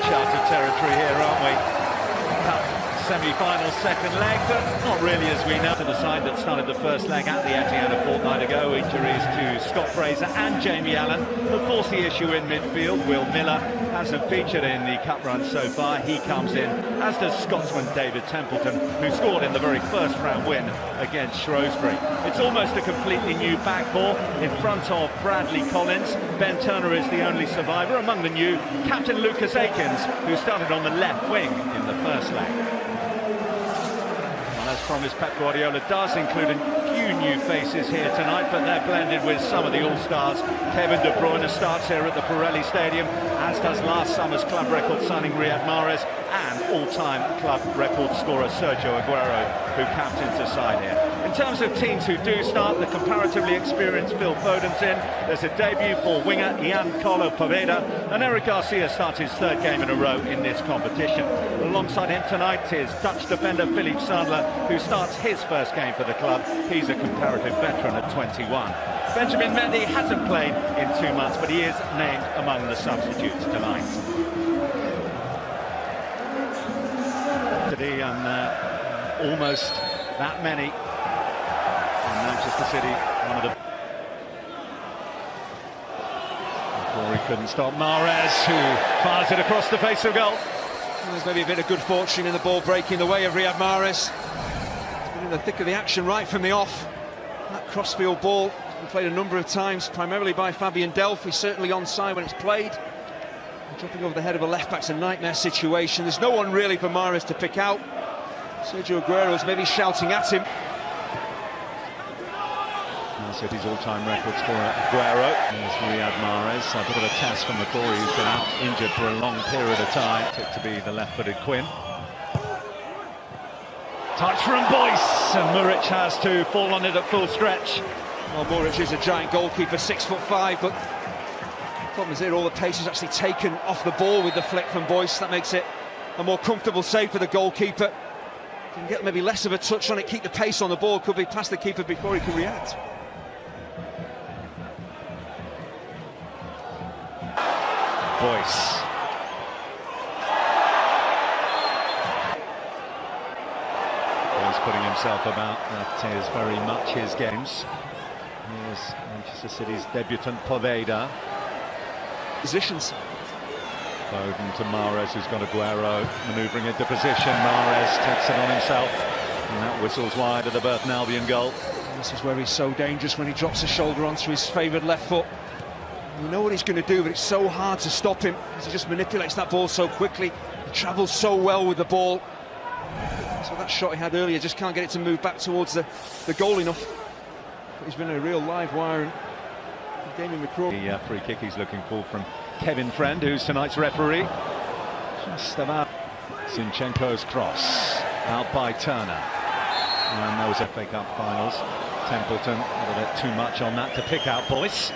uncharted territory here, aren't we? Cup semi-final second leg, but not really as we know. To the side that started the first leg at the Etihad a fortnight ago, injuries to Scott Fraser and Jamie Allen have forced the issue in midfield. Will Miller hasn't featured in the cup run so far. He comes in, as does Scotsman David Templeton, who scored in the very first round win against Shrewsbury. It's almost a completely new back four in front of Bradley Collins. Ben Turner is the only survivor. Among the new, Captain Lucas Akins, who started on the left wing in the first leg. As promised, Pep Guardiola does include a few new faces here tonight, but they're blended with some of the all-stars. Kevin De Bruyne starts here at the Pirelli Stadium, as does last summer's club record signing Riyad Mahrez and all-time club record scorer Sergio Aguero, who captains the side here. In terms of teams who do start, the comparatively experienced Phil Foden's in. There's a debut for winger Giancarlo Poveda, and Eric Garcia starts his third game in a row in this competition. Alongside him tonight is Dutch defender Philippe Sandler, who starts his first game for the club. He's a comparative veteran at 21. Benjamin Mendy hasn't played in 2 months, but he is named among the substitutes tonight. And almost that many. And Manchester City, one of the... Corey couldn't stop Mahrez, who fires it across the face of goal. There's maybe a bit of good fortune in the ball breaking the way of Riyad Mahrez. He's been in the thick of the action right from the off. That crossfield ball has been played a number of times, primarily by Fabian Delph. He's certainly onside when it's played. Dropping over the head of a left-back's a nightmare situation. There's no one really for Mahrez to pick out. Sergio Aguero's maybe shouting at him. Man City's all-time record scorer Aguero. There's Riyad Mahrez, a bit of a test from McCrory, who's been out injured for a long period of time. To be the left-footed Quinn. Touch from Boyce, and Muric has to fall on it at full stretch. Well, Muric is a giant goalkeeper, 6'5", but the problem is here, all the pace is actually taken off the ball with the flick from Boyce. That makes it a more comfortable save for the goalkeeper. Can get maybe less of a touch on it, keep the pace on the ball, could be past the keeper before he can react. Boyce. Boyce putting himself about. That is very much his games. Here's Manchester City's debutant Poveda. Positions. Foden to Mahrez, who's got Aguero manoeuvring into position. Mahrez takes it on himself, and that whistles wide of the Burton Albion goal. This is where he's so dangerous, when he drops the shoulder onto his favoured left foot. You know what he's going to do, but it's so hard to stop him, because he just manipulates that ball so quickly. He travels so well with the ball. So that shot he had earlier, just can't get it to move back towards the goal enough. But he's been a real live wire, and Damien McCrory. The free kick he's looking for from Kevin Friend, who's tonight's referee. Just about Zinchenko's cross, out by Turner. And those FA Cup finals. Templeton, a little bit too much on that to pick out Boyce.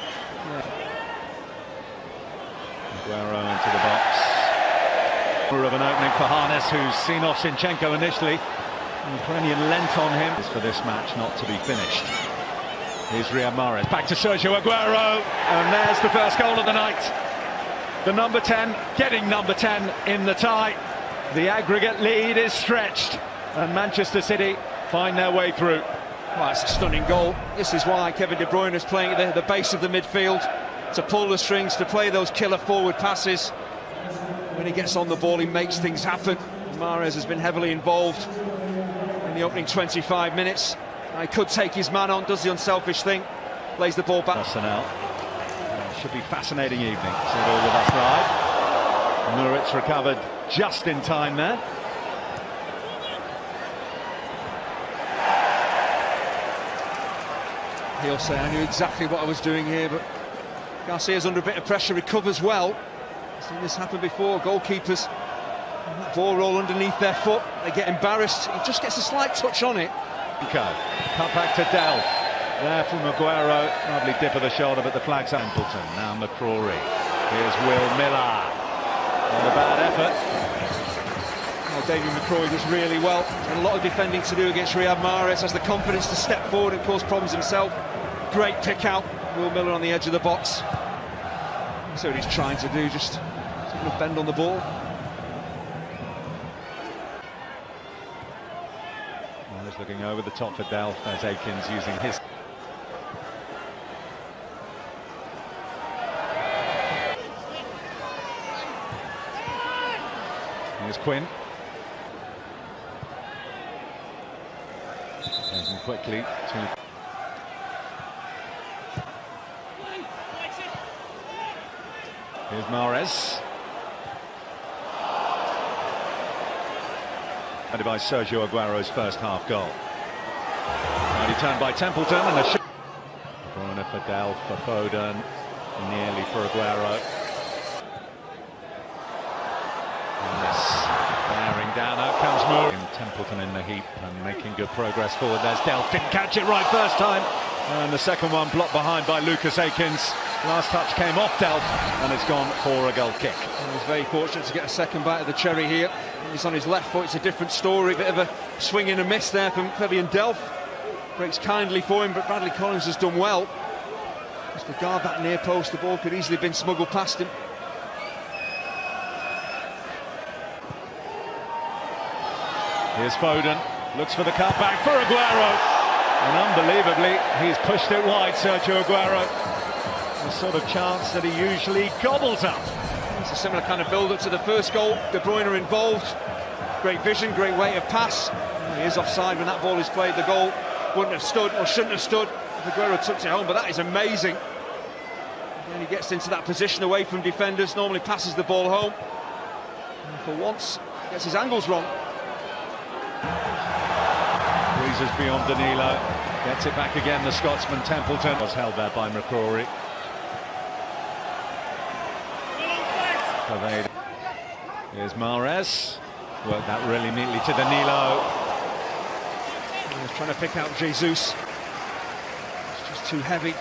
Aguero into the box. Of an opening for Harness, who's seen off Zinchenko initially. And the Premier lent on him. It's for this match not to be finished. Here's Riyad Mahrez, back to Sergio Aguero, and there's the first goal of the night. The number 10 getting number 10 in the tie. The aggregate lead is stretched, and Manchester City find their way through. Well, it's a stunning goal. This is why Kevin De Bruyne is playing at the base of the midfield, to pull the strings, to play those killer forward passes. When he gets on the ball, he makes things happen. Mahrez has been heavily involved in the opening 25 minutes. He could take his man on, does the unselfish thing, plays the ball back. Arsenal. Should be fascinating evening. See it all with us live. Muric recovered just in time there. He'll say, I knew exactly what I was doing here, but Garcia's under a bit of pressure, recovers well. I've seen this happen before, goalkeepers, that ball roll underneath their foot, they get embarrassed, he just gets a slight touch on it. Cut back to Delph. There from Aguero. Lovely dip of the shoulder, but the flag's Templeton. Now McCrory. Here's Will Miller. Not a bad effort. Well, Damien McCrory does really well. Had a lot of defending to do against Riyad Mahrez. Has the confidence to step forward and cause problems himself. Great pick out. Will Miller on the edge of the box. So what he's trying to do, just sort of bend on the ball. Mahrez looking over the top for Delph as Akins using his. Here's Quinn. Moving quickly to. Here's Mahrez. By Sergio Aguero's first half goal. Mighty turn by Templeton and a shot. Bruyne for Delph, for Foden, nearly for Aguero. Bearing down, out comes Moore. Templeton in the heap and making good progress forward. There's Delph, didn't catch it right first time. And the second one blocked behind by Lucas Akins. Last touch came off Delph and it's gone for a goal kick. He was very fortunate to get a second bite of the cherry here. He's on his left foot, it's a different story. Bit of a swing and a miss there from Fabian Delph. Breaks kindly for him, but Bradley Collins has done well. Just to guard that near post, the ball could easily have been smuggled past him. Here's Foden, looks for the cutback for Aguero. And unbelievably, he's pushed it wide, Sergio Aguero. The sort of chance that he usually gobbles up. It's a similar kind of build-up to the first goal. De Bruyne involved. Great vision, great way to pass. He is offside when that ball is played. The goal wouldn't have stood, or shouldn't have stood, if Aguero tucked it home, but that is amazing. And he gets into that position away from defenders, normally passes the ball home. And for once, gets his angles wrong. Breezes beyond Danilo. Gets it back again, the Scotsman Templeton. Was held there by McCrory. Here's Mahrez. Worked that really neatly to Danilo. He's trying to pick out Jesus. It's just too heavy.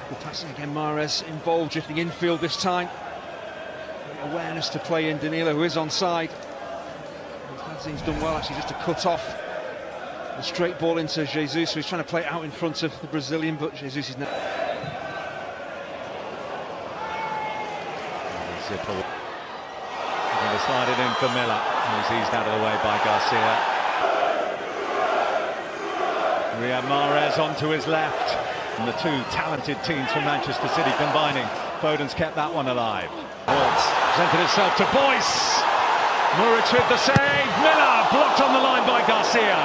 Good passing again, Mahrez involved, drifting infield this time. Great awareness to play in Danilo, who is onside. He's done well actually just to cut off the straight ball into Jesus, who's trying to play it out in front of the Brazilian, but Jesus is now. Zippel. Going to slide it in for Miller, who's eased out of the way by Garcia. Riyad Mahrez onto his left, and the two talented teams from Manchester City combining. Foden's kept that one alive. Waltz presented itself to Boyce. Muric with the save. Miller blocked on the line by Garcia.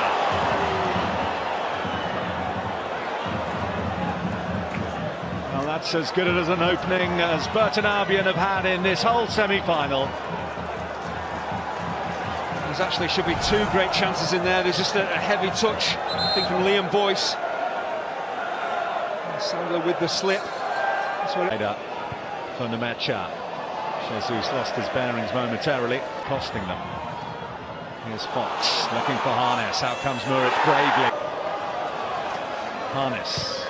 Well, that's as good as an opening as Burton Albion have had in this whole semi-final. There's actually should be two great chances in there. There's just a heavy touch, I think, from Liam Boyce. Sandler with the slip. That's what it... For Nemecha. Jesus lost his bearings momentarily, costing them. Here's Fox looking for Harness. Out comes Muric bravely. Harness.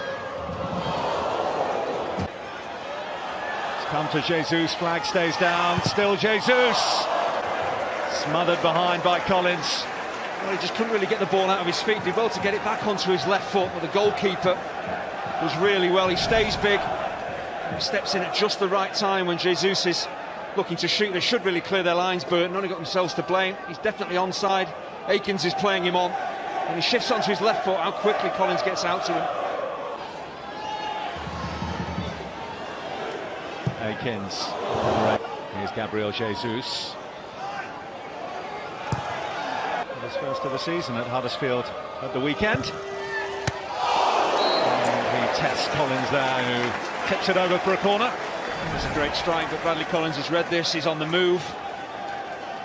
It's come to Jesus. Flag stays down. Still Jesus. Smothered behind by Collins. Well, he just couldn't really get the ball out of his feet. He did well to get it back onto his left foot, but the goalkeeper was really well. He stays big. He steps in at just the right time when Jesus is looking to shoot. They should really clear their lines. Burton only got themselves to blame. He's definitely onside. Akins is playing him on, and he shifts onto his left foot. How quickly Collins gets out to him. Akins. Here's Gabriel Jesus. His first of the season at Huddersfield at the weekend. And he tests Collins there, who tips it over for a corner. It's a great strike, but Bradley Collins has read this. He's on the move.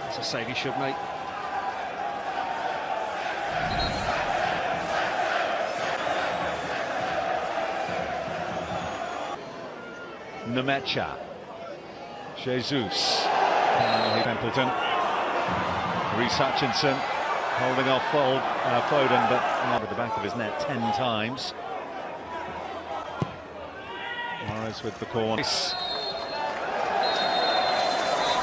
It's a save he should make. Nemecha. Jesus. Templeton. Reece Hutchinson holding off Foden, but not at the back of his net 10 times. Mahrez with the corner.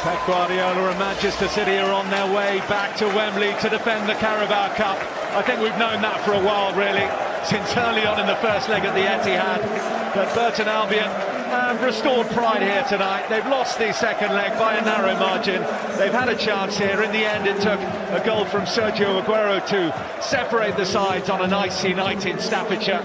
Pep Guardiola and Manchester City are on their way back to Wembley to defend the Carabao Cup. I think we've known that for a while, really, since early on in the first leg at the Etihad. But Burton Albion and restored pride here tonight. They've lost the second leg by a narrow margin. They've had a chance here. In the end, it took a goal from Sergio Aguero to separate the sides on an icy night in Staffordshire.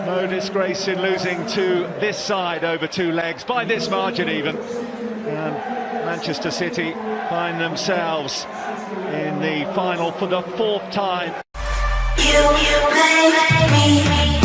No disgrace in losing to this side over 2 legs, by this margin even. And Manchester City find themselves in the final for the 4th time. You made me